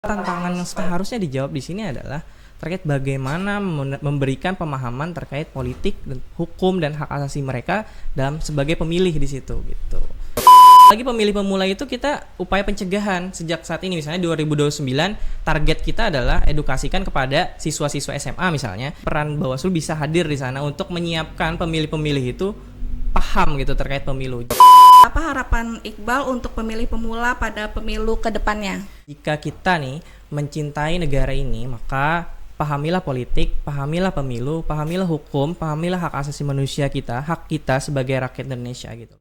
Tantangan yang seharusnya dijawab di sini adalah terkait bagaimana memberikan pemahaman terkait politik dan hukum dan hak asasi mereka dalam sebagai pemilih di situ gitu. Lagi pemilih pemula itu kita upaya pencegahan sejak saat ini, misalnya 2029 target kita adalah edukasikan kepada siswa-siswa SMA misalnya. Peran Bawaslu bisa hadir di sana untuk menyiapkan pemilih-pemilih itu paham gitu terkait pemilu. Apa harapan Iqbal untuk pemilih pemula pada pemilu ke depannya? Jika kita nih mencintai negara ini, maka pahamilah politik, pahamilah pemilu, pahamilah hukum, pahamilah hak asasi manusia kita, hak kita sebagai rakyat Indonesia gitu.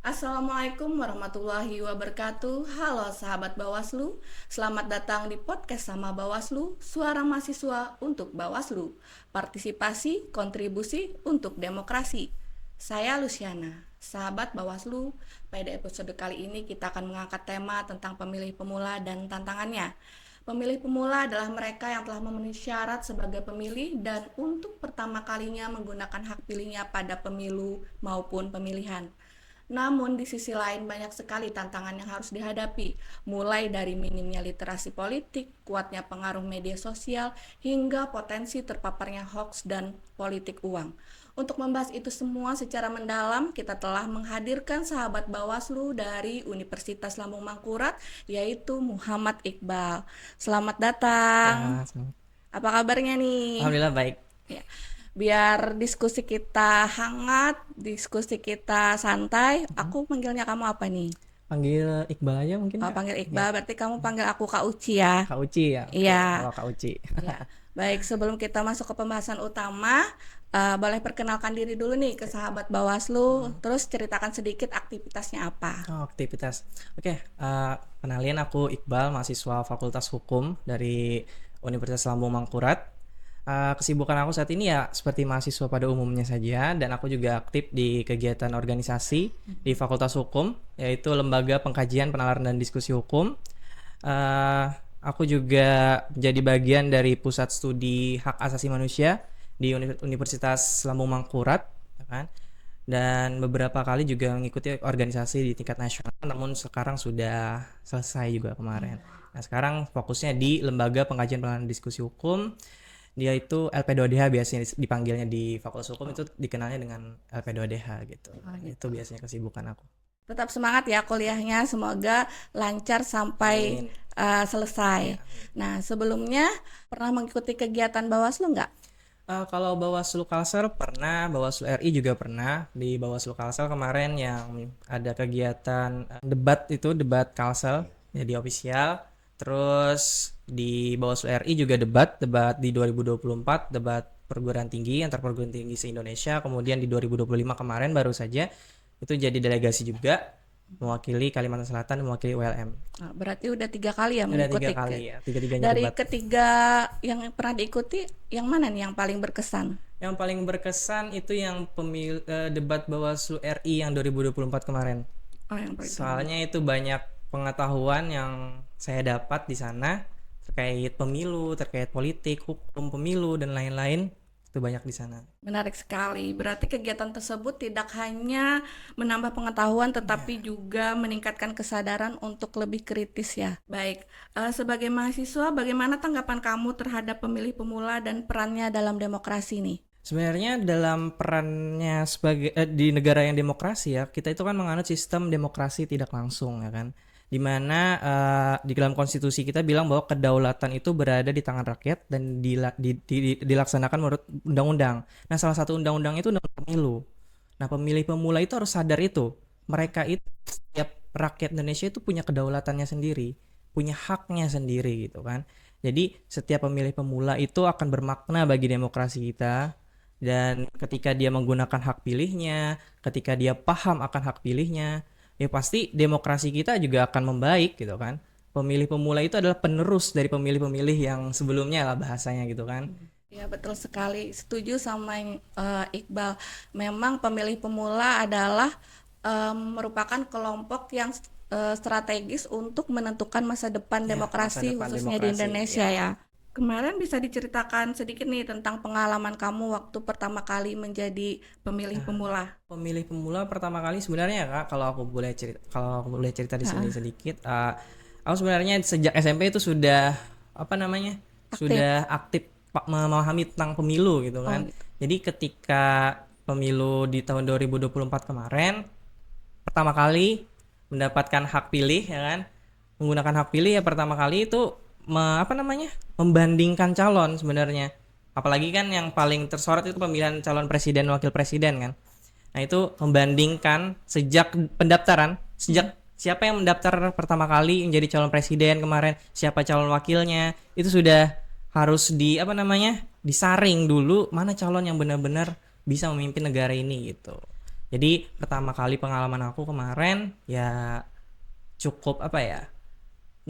Assalamualaikum warahmatullahi wabarakatuh. Halo sahabat Bawaslu, selamat datang di podcast sama Bawaslu, suara mahasiswa untuk Bawaslu, partisipasi, kontribusi untuk demokrasi. Saya Luciana, sahabat Bawaslu. Pada episode kali ini kita akan mengangkat tema tentang pemilih pemula dan tantangannya. Pemilih pemula adalah mereka yang telah memenuhi syarat sebagai pemilih dan untuk pertama kalinya menggunakan hak pilihnya pada pemilu maupun pemilihan. Namun di sisi lain banyak sekali tantangan yang harus dihadapi, mulai dari minimnya literasi politik, kuatnya pengaruh media sosial, hingga potensi terpaparnya hoax dan politik uang. Untuk membahas itu semua secara mendalam, kita telah menghadirkan sahabat Bawaslu dari Universitas Lambung Mangkurat, yaitu Muhammad Iqbal. Selamat datang. Apa kabarnya nih? Alhamdulillah baik. Ya. Biar diskusi kita hangat, diskusi kita santai, aku panggilnya kamu apa nih? Panggil Iqbal aja mungkin. Oh, panggil Iqbal, berarti kamu panggil aku Kak Uci ya? Kak Uci ya? Iya. Kalau Kak Uci. Ya. Baik, sebelum kita masuk ke pembahasan utama, boleh perkenalkan diri dulu nih ke sahabat Bawaslu, terus ceritakan sedikit aktivitasnya apa. Oh, aktivitas. Oke, kenalin aku Iqbal, mahasiswa Fakultas Hukum dari Universitas Lambung Mangkurat. Kesibukan aku saat ini ya seperti mahasiswa pada umumnya saja, dan aku juga aktif di kegiatan organisasi di Fakultas Hukum, yaitu Lembaga Pengkajian Penalaran dan Diskusi Hukum. Aku juga jadi bagian dari Pusat Studi Hak Asasi Manusia di Universitas Lambung Mangkurat, ya kan? Dan beberapa kali juga mengikuti organisasi di tingkat nasional, namun sekarang sudah selesai juga kemarin. Nah, sekarang fokusnya di Lembaga Pengkajian Penalaran dan Diskusi Hukum. Dia itu LP2DH biasanya dipanggilnya di Fakultas Hukum, itu dikenalnya dengan LP2DH gitu. Itu biasanya kesibukan aku. Tetap semangat ya kuliahnya, semoga lancar sampai selesai. Nah, sebelumnya pernah mengikuti kegiatan Bawaslu nggak? Kalau Bawaslu Kalsel pernah, Bawaslu RI juga pernah. Di Bawaslu Kalsel kemarin yang ada kegiatan debat debat Kalsel jadi official. Terus di Bawaslu RI juga debat di 2024, debat perguruan tinggi antar perguruan tinggi se-Indonesia. Kemudian di 2025 kemarin baru saja itu jadi delegasi juga mewakili Kalimantan Selatan, mewakili ULM. Nah, berarti udah 3 kali ya Udah mengikuti. 3 kali ya, tiga-tiganya Dari debat. ketiga yang pernah diikuti, yang mana nih yang paling berkesan? Yang paling berkesan itu yang debat Bawaslu RI yang 2024 kemarin. Oh, yang paling Soalnya itu banyak pengetahuan yang saya dapat di sana terkait pemilu, terkait politik, hukum pemilu dan lain-lain. Itu banyak di sana. menarik sekali. Berarti kegiatan tersebut tidak hanya menambah pengetahuan tetapi juga meningkatkan kesadaran untuk lebih kritis ya. Baik, sebagai mahasiswa bagaimana tanggapan kamu terhadap pemilih pemula dan perannya dalam demokrasi nih? Sebenarnya dalam perannya sebagai di negara yang demokrasi ya, kita itu kan menganut sistem demokrasi tidak langsung ya kan. Di mana di dalam konstitusi kita bilang bahwa kedaulatan itu berada di tangan rakyat dan dilaksanakan menurut undang-undang. Nah, salah satu undang-undang itu undang pemilu. Nah, pemilih pemula itu harus sadar itu. Mereka itu, setiap rakyat Indonesia itu punya kedaulatannya sendiri, punya haknya sendiri gitu kan. Jadi setiap pemilih pemula itu akan bermakna bagi demokrasi kita. Dan ketika dia menggunakan hak pilihnya, ketika dia paham akan hak pilihnya, ya pasti demokrasi kita juga akan membaik gitu kan. Pemilih pemula itu adalah penerus dari pemilih-pemilih yang sebelumnya lah bahasanya gitu kan. Ya betul sekali, setuju sama Iqbal. Memang pemilih pemula adalah merupakan kelompok yang strategis untuk menentukan masa depan demokrasi masa depan khususnya di demokrasi, Indonesia ya. Kemarin bisa diceritakan sedikit nih tentang pengalaman kamu waktu pertama kali menjadi pemilih pemula. Pemilih pemula pertama kali sebenarnya Kak, kalau aku boleh cerita di sini Heeh, sedikit, aku sebenarnya sejak SMP itu sudah apa namanya, aktif. sudah aktif memahami tentang pemilu gitu Oh kan. gitu. Jadi ketika pemilu di tahun 2024 kemarin pertama kali mendapatkan hak pilih ya kan, menggunakan hak pilih ya pertama kali itu apa namanya, membandingkan calon sebenarnya, apalagi kan yang paling tersorot itu pemilihan calon presiden wakil presiden kan. Nah itu membandingkan sejak pendaftaran, Mm. sejak siapa yang mendaftar pertama kali menjadi calon presiden kemarin, siapa calon wakilnya, itu sudah harus apa namanya, disaring dulu mana calon yang benar-benar bisa memimpin negara ini gitu. Jadi pertama kali pengalaman aku kemarin ya cukup apa ya,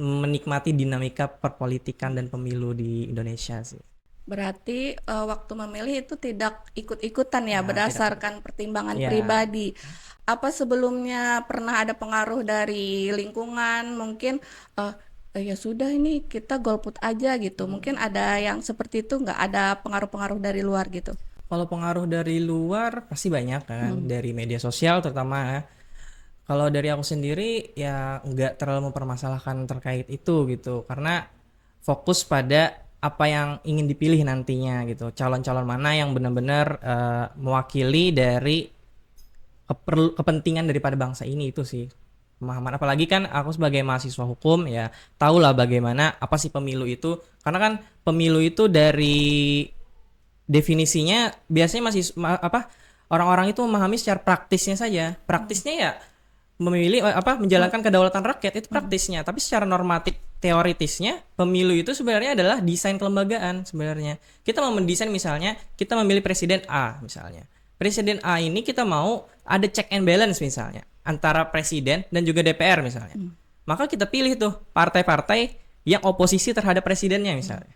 menikmati dinamika perpolitikan dan pemilu di Indonesia sih. Berarti waktu memilih itu tidak ikut-ikutan ya Ya tidak ikut. berdasarkan pertimbangan Ya. pribadi. Apa sebelumnya pernah ada pengaruh dari lingkungan? Mungkin eh ya sudah ini kita golput aja gitu. Mungkin ada yang seperti itu, nggak ada pengaruh-pengaruh dari luar gitu. Kalau pengaruh dari luar pasti banyak kan, Hmm. dari media sosial terutama ya. Kalau dari aku sendiri ya nggak terlalu mempermasalahkan terkait itu gitu, karena fokus pada apa yang ingin dipilih nantinya gitu, calon-calon mana yang benar-benar mewakili dari kepentingan daripada bangsa ini, itu sih pemahaman. Apalagi kan aku sebagai mahasiswa hukum ya tahulah bagaimana apa sih pemilu itu, karena kan pemilu itu dari definisinya biasanya masih apa, orang-orang itu memahami secara praktisnya saja. Praktisnya ya memilih Hmm. menjalankan kedaulatan rakyat, itu Hmm. praktisnya. Tapi secara normatif teoritisnya pemilu itu sebenarnya adalah desain kelembagaan sebenarnya. Kita mau mendesain, misalnya kita memilih presiden A misalnya. Presiden A ini kita mau ada check and balance misalnya antara presiden dan juga DPR misalnya. Hmm. Maka kita pilih tuh partai-partai yang oposisi terhadap presidennya Hmm. misalnya.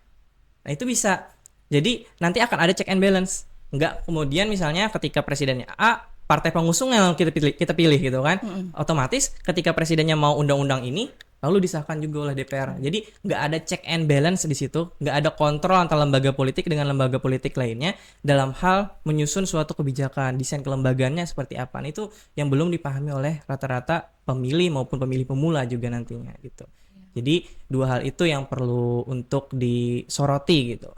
Nah, itu bisa. Jadi nanti akan ada check and balance. Enggak kemudian misalnya ketika presidennya A, partai pengusung yang kita pilih gitu kan. Hmm. Otomatis ketika presidennya mau undang-undang ini lalu disahkan juga oleh DPR. Jadi nggak ada check and balance di situ, nggak ada kontrol antara lembaga politik dengan lembaga politik lainnya dalam hal menyusun suatu kebijakan, desain kelembagaannya seperti apa. Nah, itu yang belum dipahami oleh rata-rata pemilih maupun pemilih pemula juga nantinya gitu. Jadi dua hal itu yang perlu untuk disoroti gitu.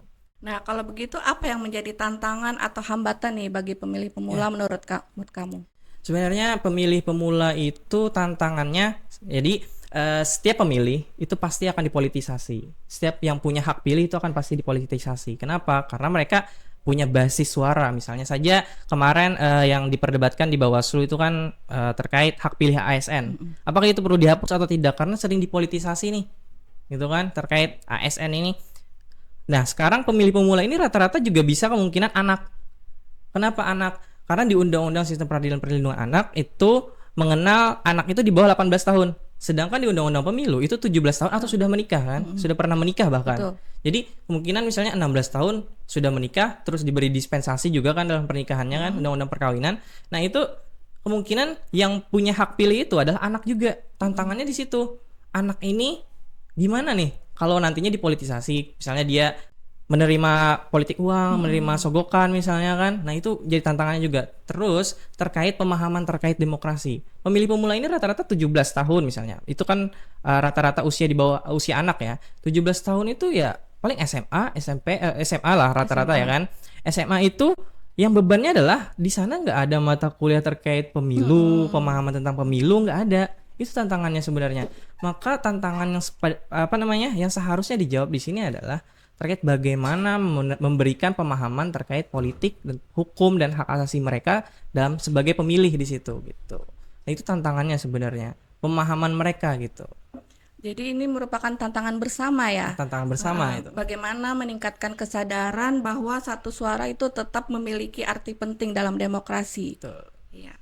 Nah, kalau begitu apa yang menjadi tantangan atau hambatan nih bagi pemilih pemula Ya, menurut kamu? sebenarnya pemilih pemula itu tantangannya, jadi setiap pemilih itu pasti akan dipolitisasi. Setiap yang punya hak pilih itu akan pasti dipolitisasi. Kenapa? Karena mereka punya basis suara. Misalnya saja kemarin yang diperdebatkan di Bawaslu itu kan terkait hak pilih ASN. Mm-mm. Apakah itu perlu dihapus atau tidak? Karena sering dipolitisasi nih, gitu kan, terkait ASN ini. Nah, sekarang pemilih pemula ini rata-rata juga bisa kemungkinan anak. Kenapa anak? Karena di Undang-Undang Sistem Peradilan Perlindungan Anak itu mengenal anak itu di bawah 18 tahun. Sedangkan di Undang-Undang Pemilu itu 17 tahun atau sudah menikah kan? Mm-mm. Sudah pernah menikah bahkan. Betul. Jadi kemungkinan misalnya 16 tahun sudah menikah, terus diberi dispensasi juga kan dalam pernikahannya kan, Mm-mm. Undang-Undang Perkawinan. Nah, itu kemungkinan yang punya hak pilih itu adalah anak juga. Tantangannya di situ. Anak ini gimana nih kalau nantinya dipolitisasi, misalnya dia menerima politik uang, menerima Mm-mm. sogokan misalnya kan. Nah, itu jadi tantangannya juga. Terus terkait pemahaman terkait demokrasi. Pemilih pemula ini rata-rata 17 tahun misalnya. Itu kan rata-rata usia di bawah usia anak ya. 17 tahun itu ya paling SMA, SMP, SMA lah rata-rata ya SMA. kan. SMA itu yang bebannya adalah di sana nggak ada mata kuliah terkait pemilu, Mm-mm. pemahaman tentang pemilu nggak ada. Itu tantangannya sebenarnya. Maka tantangan yang apa namanya, yang seharusnya dijawab di sini adalah terkait bagaimana memberikan pemahaman terkait politik dan hukum dan hak asasi mereka dalam sebagai pemilih di situ gitu. Nah, itu tantangannya sebenarnya, pemahaman mereka gitu. Jadi ini merupakan tantangan bersama ya. Tantangan bersama itu. Bagaimana meningkatkan kesadaran bahwa satu suara itu tetap memiliki arti penting dalam demokrasi. Betul. Iya.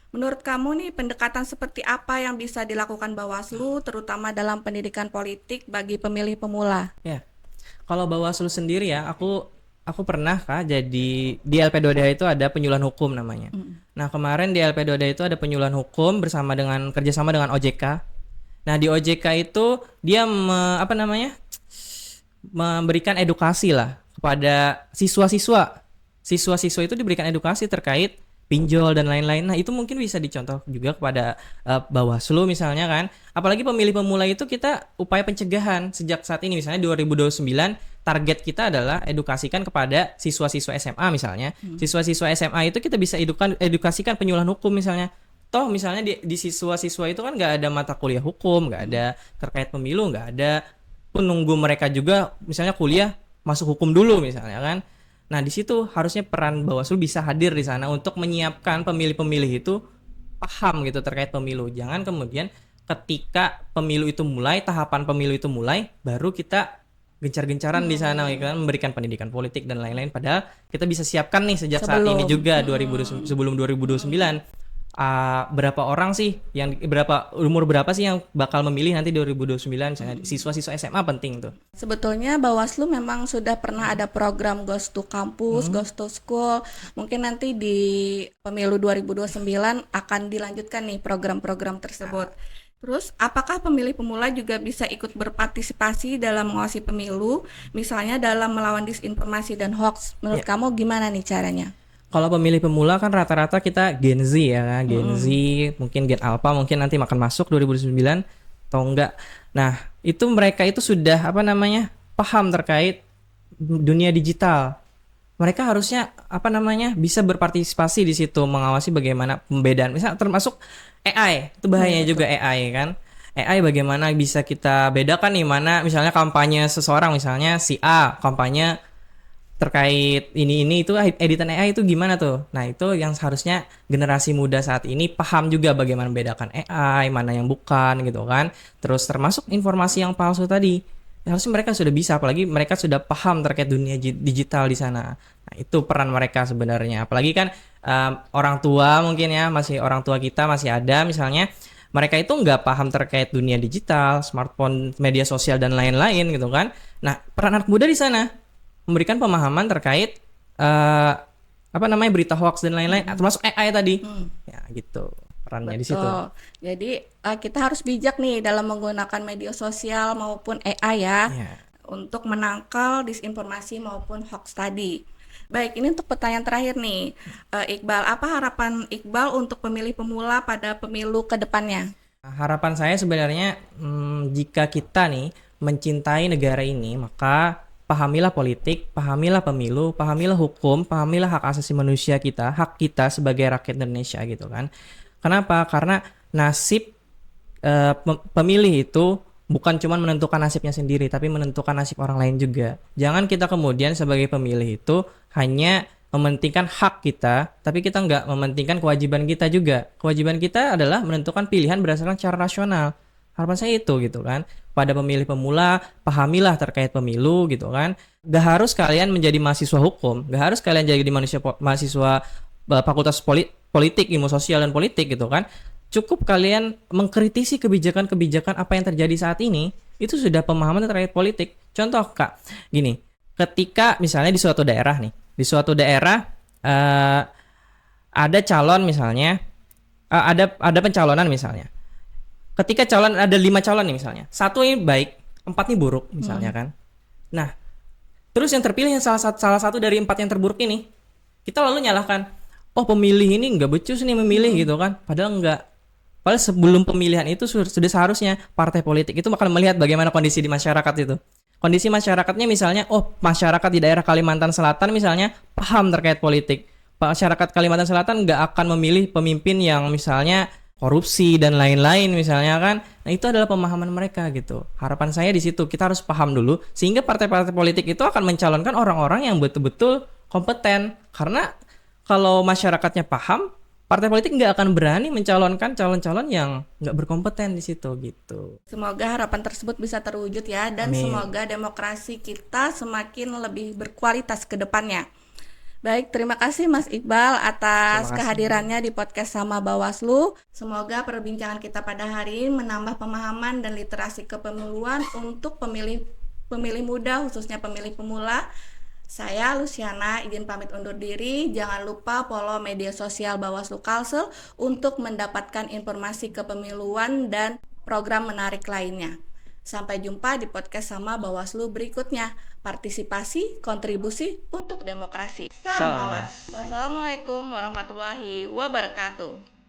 Menurut kamu nih pendekatan seperti apa yang bisa dilakukan Bawaslu terutama dalam pendidikan politik bagi pemilih pemula? Ya. Kalau Bawaslu sendiri ya, aku pernah Kak jadi di LP2DA itu ada penyuluhan hukum namanya. Mm. Nah, kemarin di LP2DA itu ada penyuluhan hukum kerjasama dengan OJK. Nah, di OJK itu dia apa namanya? memberikan edukasi lah kepada siswa-siswa. Siswa-siswa itu diberikan edukasi terkait pinjol dan lain-lain. Nah, itu mungkin bisa dicontoh juga kepada Bawaslu misalnya kan. Apalagi pemilih pemula itu kita upaya pencegahan sejak saat ini, misalnya 2029 target kita adalah edukasikan kepada siswa-siswa SMA misalnya. Siswa-siswa SMA itu kita bisa edukasikan penyuluhan hukum misalnya. Toh misalnya di siswa-siswa itu kan nggak ada mata kuliah hukum, nggak ada terkait pemilu, nggak ada, pun nunggu mereka juga misalnya kuliah masuk hukum dulu misalnya kan. Nah, di situ harusnya peran Bawaslu bisa hadir di sana untuk menyiapkan pemilih-pemilih itu paham gitu terkait pemilu. Jangan kemudian ketika pemilu itu mulai, tahapan pemilu itu mulai, baru kita gencar-gencaran di sana gitu kan, memberikan pendidikan politik dan lain-lain, padahal kita bisa siapkan nih sejak saat ini juga 2000 sebelum 2029. Berapa orang sih yang umur berapa sih yang bakal memilih nanti 2029 misalnya siswa-siswa SMA penting tuh. Sebetulnya Bawaslu memang sudah pernah ada program Ghost to Campus, Ghost to School. Mungkin nanti di pemilu 2029 akan dilanjutkan nih program-program tersebut. Terus, apakah pemilih pemula juga bisa ikut berpartisipasi dalam mengawasi pemilu, misalnya dalam melawan disinformasi dan hoax? Menurut kamu gimana nih caranya? Kalau pemilih pemula kan rata-rata kita Gen Z ya kan, Gen Z, mungkin Gen Alpha mungkin nanti akan masuk 2009 atau enggak. Nah, itu mereka itu sudah paham terkait dunia digital. Mereka harusnya bisa berpartisipasi di situ, mengawasi bagaimana pembedaan. Misal termasuk AI, itu bahayanya juga AI kan. AI bagaimana bisa kita bedakan nih mana misalnya kampanye seseorang, misalnya si A kampanye terkait ini itu editan AI itu gimana tuh. Nah, itu yang seharusnya generasi muda saat ini paham juga bagaimana membedakan AI, mana yang bukan gitu kan. Terus termasuk informasi yang palsu tadi. Harusnya mereka sudah bisa, apalagi mereka sudah paham terkait dunia digital di sana. Nah, itu peran mereka sebenarnya. Apalagi kan orang tua mungkin ya, orang tua kita masih ada misalnya mereka itu nggak paham terkait dunia digital, smartphone, media sosial dan lain-lain gitu kan. Nah, peran anak muda di sana memberikan pemahaman terkait berita hoax dan lain-lain, termasuk AI tadi. Ya gitu perannya di situ. Jadi kita harus bijak nih dalam menggunakan media sosial maupun AI ya, untuk menangkal disinformasi maupun hoax tadi. Baik, ini untuk pertanyaan terakhir nih, Iqbal, apa harapan Iqbal untuk pemilih pemula pada pemilu ke depannya? Harapan saya sebenarnya jika kita nih mencintai negara ini, maka pahamilah politik, pahamilah pemilu, pahamilah hukum, pahamilah hak asasi manusia kita, hak kita sebagai rakyat Indonesia gitu kan. Kenapa? Karena nasib pemilih itu bukan cuma menentukan nasibnya sendiri, tapi menentukan nasib orang lain juga. Jangan kita kemudian sebagai pemilih itu hanya mementingkan hak kita, tapi kita nggak mementingkan kewajiban kita juga. Kewajiban kita adalah menentukan pilihan berdasarkan cara rasional. Harapan saya itu gitu kan. Pada pemilih pemula, pahamilah terkait pemilu gitu kan. Gak harus kalian menjadi mahasiswa hukum, gak harus kalian jadi mahasiswa fakultas politik, ilmu sosial dan politik gitu kan. Cukup kalian mengkritisi kebijakan-kebijakan apa yang terjadi saat ini, itu sudah pemahaman terkait politik. Contoh Kak, gini, ketika misalnya di suatu daerah ada calon misalnya, ada pencalonan misalnya. Ketika ada 5 calon nih misalnya, 1 ini baik, 4 ini buruk misalnya kan. Nah, terus yang terpilih yang salah satu dari 4 yang terburuk ini, kita lalu nyalahkan, oh pemilih ini nggak becus nih memilih gitu kan, padahal enggak. Padahal sebelum pemilihan itu sudah seharusnya partai politik itu bakal melihat bagaimana kondisi di masyarakat itu. Kondisi masyarakatnya misalnya, oh masyarakat di daerah Kalimantan Selatan misalnya paham terkait politik. Masyarakat Kalimantan Selatan nggak akan memilih pemimpin yang misalnya korupsi dan lain-lain misalnya kan. Nah, itu adalah pemahaman mereka gitu. Harapan saya di situ kita harus paham dulu sehingga partai-partai politik itu akan mencalonkan orang-orang yang betul-betul kompeten. Karena kalau masyarakatnya paham, partai politik nggak akan berani mencalonkan calon-calon yang nggak berkompeten di situ gitu. Semoga harapan tersebut bisa terwujud ya, dan Amin. semoga demokrasi kita semakin lebih berkualitas ke depannya. Baik, terima kasih Mas Iqbal atas kehadirannya di podcast Sama Bawaslu. Semoga perbincangan kita pada hari ini menambah pemahaman dan literasi kepemiluan untuk pemilih muda, khususnya pemilih pemula. Saya Luciana izin pamit undur diri. Jangan lupa follow media sosial Bawaslu Kalsel untuk mendapatkan informasi kepemiluan dan program menarik lainnya. Sampai jumpa di podcast sama Bawaslu berikutnya. Partisipasi, kontribusi untuk demokrasi. Salam. Wassalamualaikum warahmatullahi wabarakatuh.